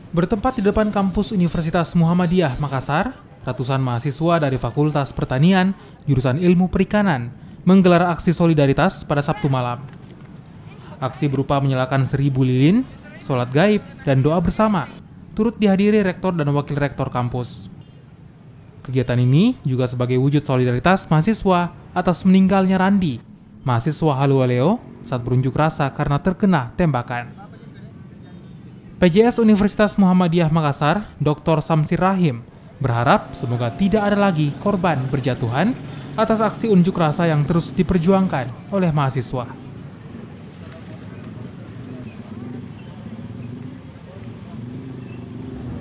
Bertempat di depan kampus Universitas Muhammadiyah Makassar, ratusan mahasiswa dari Fakultas Pertanian, jurusan Ilmu Perikanan, menggelar aksi solidaritas pada Sabtu malam. Aksi berupa menyalakan 1000 lilin, sholat gaib, dan doa bersama, turut dihadiri rektor dan wakil rektor kampus. Kegiatan ini juga sebagai wujud solidaritas mahasiswa atas meninggalnya Randi, mahasiswa Halualeo, saat berunjuk rasa karena terkena tembakan. PJS Universitas Muhammadiyah Makassar, Dr. Samsir Rahim, berharap semoga tidak ada lagi korban berjatuhan atas aksi unjuk rasa yang terus diperjuangkan oleh mahasiswa.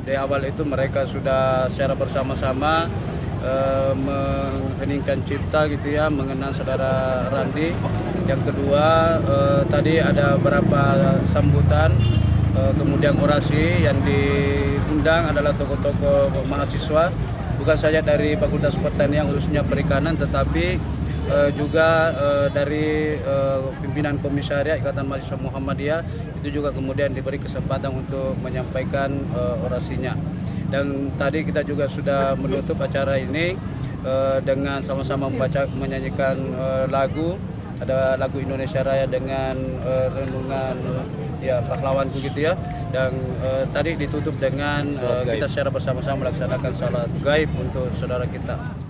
Di awal itu mereka sudah secara bersama-sama mengheningkan cipta gitu ya, mengenang saudara Randi. Yang kedua tadi ada beberapa sambutan, kemudian orasi yang diundang adalah tokoh-tokoh mahasiswa, bukan saja dari Fakultas Pertanian khususnya perikanan, tetapi juga dari pimpinan komisariat Ikatan Mahasiswa Muhammadiyah, itu juga kemudian diberi kesempatan untuk menyampaikan orasinya. Dan tadi kita juga sudah menutup acara ini dengan sama-sama menyanyikan lagu. Ada lagu Indonesia Raya dengan renungan ya pahlawan begitu ya. Dan tadi ditutup dengan kita secara bersama-sama melaksanakan salat gaib untuk saudara kita.